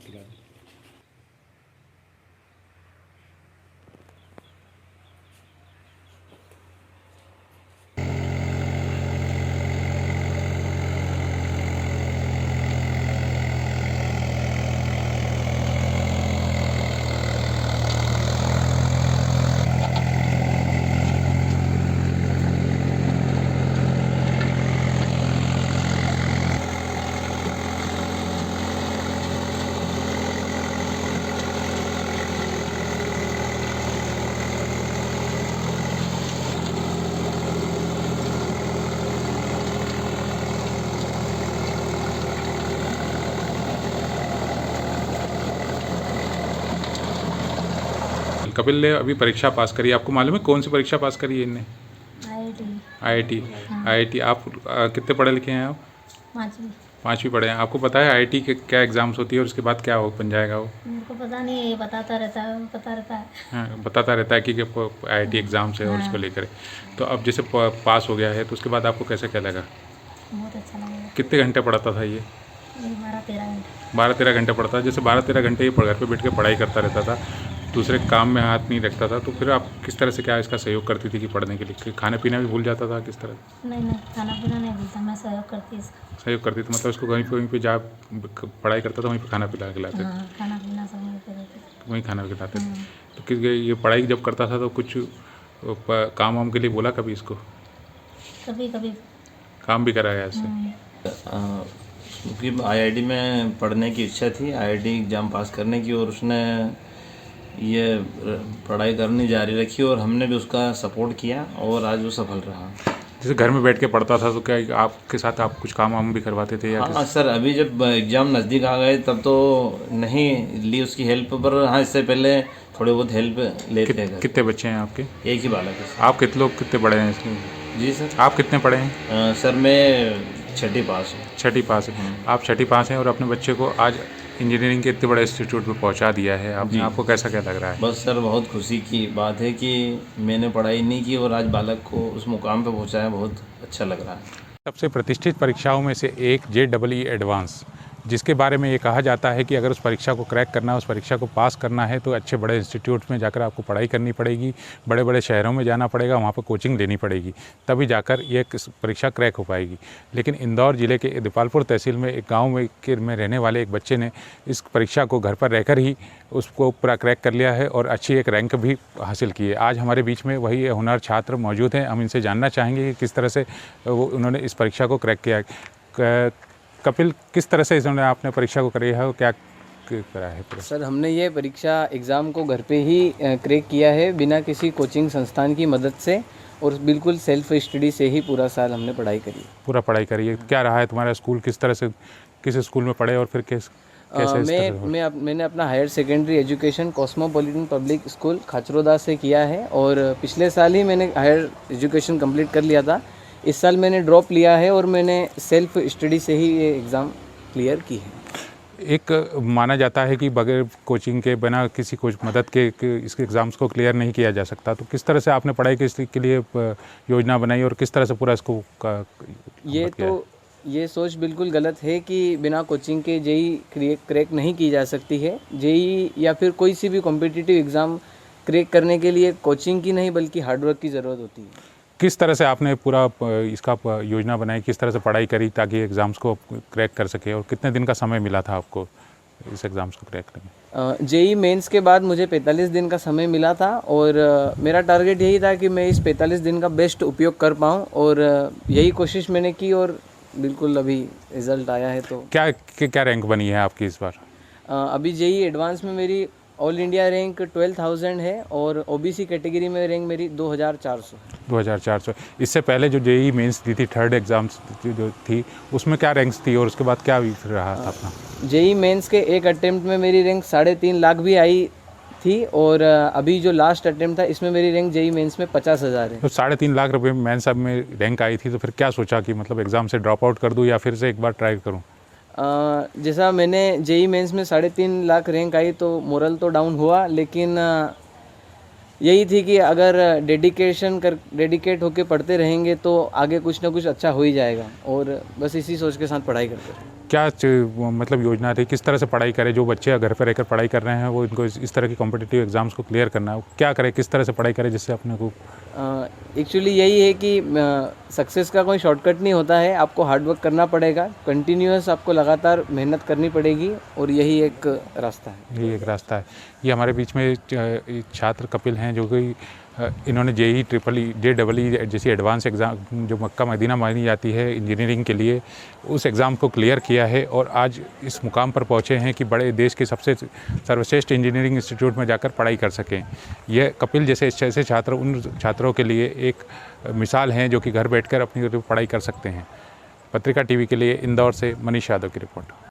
खिला दो। कपिल ने अभी परीक्षा पास करी, आपको मालूम है कौन सी परीक्षा पास करी है इनने? आईआईटी। आईआईटी। आप कितने पढ़े लिखे हैं आप? पाँचवीं पढ़े हैं। आपको पता है आईआईटी के क्या एग्ज़ाम्स होती है और उसके बाद क्या हो बन जाएगा वो? मेरे को पता नहीं है, बताता रहता है, पता रहता है। हाँ, बताता रहता है कि आईआईटी एग्ज़ाम्स है और उसको लेकर। तो अब जैसे पास हो गया है तो उसके बाद आपको कैसे क्या लगा? बहुत अच्छा लगेगा। कितने घंटे पढ़ता था ये? 12-13 घंटे। 12-13 घंटे पढ़ता था। जैसे 12-13 घंटे ये घर पे बैठ के पढ़ाई करता रहता था, दूसरे काम में हाथ नहीं रखता था, तो फिर आप किस तरह से क्या इसका सहयोग करती थी कि पढ़ने के लिए? कि खाने पीना भी भूल जाता था किस तरह? नहीं, खाना पीना नहीं भूलता, मैं सहयोग करती इसका। सहयोग करती थी मतलब उसको कहीं पे जा पढ़ाई करता था वहीं पे खाना पिला खिलाते थे? हाँ, खाना पीना सब वहीं पे देते थे। वहीं खाना खिलाते थे। तो कि ये पढ़ाई जब करता था तो कुछ काम वाम के लिए बोला कभी इसको? कभी कभी काम भी कराया इससे? क्योंकि आईआईटी में पढ़ने की इच्छा थी, आईआईटी एग्ज़ाम पास करने की, और उसने ये पढ़ाई करनी जारी रखी और हमने भी उसका सपोर्ट किया और आज वो सफल रहा। जैसे घर में बैठ के पढ़ता था तो क्या आपके साथ आप कुछ काम वाम भी करवाते थे या? हाँ सर, अभी जब एग्ज़ाम नज़दीक आ गए तब तो नहीं ली उसकी हेल्प, पर हाँ इससे पहले थोड़ी बहुत हेल्प लेते हैं। कितने बच्चे हैं आपके? एक ही बालक है सर। आप कितने पढ़े हैं इसमें? जी सर। आप कितने पढ़े हैं? सर मैं छठी पास हूँ। छठी पास है। आप छठी पास हैं और अपने बच्चे को आज इंजीनियरिंग के इतने बड़े इंस्टीट्यूट में पहुंचा दिया है आपने, आपको कैसा क्या लग रहा है? बस सर बहुत खुशी की बात है कि मैंने पढ़ाई नहीं की और आज बालक को उस मुकाम पे पहुंचाया, बहुत अच्छा लग रहा है। सबसे प्रतिष्ठित परीक्षाओं में से एक JEE एडवांस, जिसके बारे में ये कहा जाता है कि अगर उस परीक्षा को क्रैक करना है, उस परीक्षा को पास करना है तो अच्छे बड़े इंस्टीट्यूट में जाकर आपको पढ़ाई करनी पड़ेगी, बड़े बड़े शहरों में जाना पड़ेगा, वहाँ पर कोचिंग लेनी पड़ेगी, तभी जाकर ये परीक्षा क्रैक हो पाएगी। लेकिन इंदौर ज़िले के दीपालपुर तहसील में एक गाँव में रहने वाले एक बच्चे ने इस परीक्षा को घर पर रहकर ही उसको पूरा क्रैक कर लिया है और अच्छी एक रैंक भी हासिल की है। आज हमारे बीच में वही होनहार छात्र मौजूद हैं, हम इनसे जानना चाहेंगे कि किस तरह से उन्होंने इस परीक्षा को क्रैक किया। कपिल, किस तरह से इन्होंने आपने परीक्षा को करी है और क्या करा है? सर, हमने ये परीक्षा एग्ज़ाम को घर पे ही क्रैक किया है, बिना किसी कोचिंग संस्थान की मदद से, और बिल्कुल सेल्फ स्टडी से ही पूरा साल हमने पढ़ाई करी। पूरा पढ़ाई करी है। क्या रहा है तुम्हारा स्कूल, किस तरह से किस स्कूल में पढ़े और फिर कैसे? मैंने अपना higher secondary education cosmopolitan public school Khachroda से किया है और पिछले साल ही मैंने हायर एजुकेशन कंप्लीट कर लिया था। इस साल मैंने ड्रॉप लिया है और मैंने सेल्फ स्टडी से ही ये एग्ज़ाम क्लियर की है। एक माना जाता है कि बगैर कोचिंग के, बिना किसी कोच मदद के इसके एग्ज़ाम्स को क्लियर नहीं किया जा सकता, तो किस तरह से आपने पढ़ाई के लिए योजना बनाई और किस तरह से पूरा इसको ये सोच बिल्कुल गलत है कि बिना कोचिंग के जेई क्रैक नहीं की जा सकती है। जेई या फिर कोई सी भी कॉम्पिटिटिव एग्ज़ाम क्रैक करने के लिए कोचिंग की नहीं बल्कि हार्डवर्क की ज़रूरत होती है। किस तरह से आपने पूरा इसका योजना बनाई, किस तरह से पढ़ाई करी ताकि एग्ज़ाम्स को क्रैक कर सके, और कितने दिन का समय मिला था आपको इस एग्ज़ाम्स को क्रैक करने? जेई मेंस के बाद मुझे 45 दिन का समय मिला था और मेरा टारगेट यही था कि मैं इस 45 दिन का बेस्ट उपयोग कर पाऊँ, और यही कोशिश मैंने की और बिल्कुल अभी रिज़ल्ट आया है। तो क्या रैंक बनी है आपकी इस बार? अभी जेई एडवांस में मेरी ऑल इंडिया रैंक 12,000 है और ओबीसी कैटेगरी में रैंक मेरी 2,400 है। 2,400। इससे पहले जो जेई मेंस दी थी, थर्ड एग्ज़ाम्स जो थी, उसमें क्या रैंक्स थी और उसके बाद क्या रहा था अपना? जेई मेंस के एक अटेम्प्ट में मेरी रैंक 3.5 लाख भी आई थी और अभी जो लास्ट अटेम्प्ट था इसमें मेरी रैंक जेई मेंस में 50,000 है। तो 3.5 लाख रुपये मेंस सब में रैंक आई थी, तो फिर क्या सोचा कि मतलब एग्ज़ाम से ड्रॉप आउट कर दूँ या फिर से एक बार ट्राई करूँ? जैसा मैंने जेई मेंस में 3.5 लाख रैंक आई तो मोरल तो डाउन हुआ, लेकिन यही थी कि अगर डेडिकेट होकर पढ़ते रहेंगे तो आगे कुछ ना कुछ अच्छा हो ही जाएगा, और बस इसी सोच के साथ पढ़ाई करते रहे। क्या मतलब योजना थी, किस तरह से पढ़ाई करें, जो बच्चे घर पर रहकर पढ़ाई कर रहे हैं वो इनको इस तरह की कॉम्पिटिटिव एग्ज़ाम्स को क्लियर करना है, क्या करें, किस तरह से पढ़ाई करें जिससे अपने को एक्चुअली यही है कि सक्सेस का कोई शॉर्टकट नहीं होता है, आपको हार्ड वर्क करना पड़ेगा, कंटिन्यूअस आपको लगातार मेहनत करनी पड़ेगी और यही एक रास्ता है। यही एक रास्ता है। ये हमारे बीच में छात्र कपिल हैं जो कि इन्होंने JEE JEE जैसी एडवांस एग्ज़ाम जो मक्का मदीना मानी जाती है इंजीनियरिंग के लिए, उस एग्ज़ाम को क्लियर किया है और आज इस मुकाम पर पहुँचे हैं कि बड़े देश के सबसे सर्वश्रेष्ठ इंजीनियरिंग इंस्टीट्यूट में जाकर पढ़ाई कर सकें। यह कपिल जैसे छात्र उन छात्रों के लिए एक मिसाल हैं जो कि घर बैठकर अपनी पढ़ाई कर सकते हैं। पत्रिका TV के लिए इंदौर से मनीष यादव की रिपोर्ट।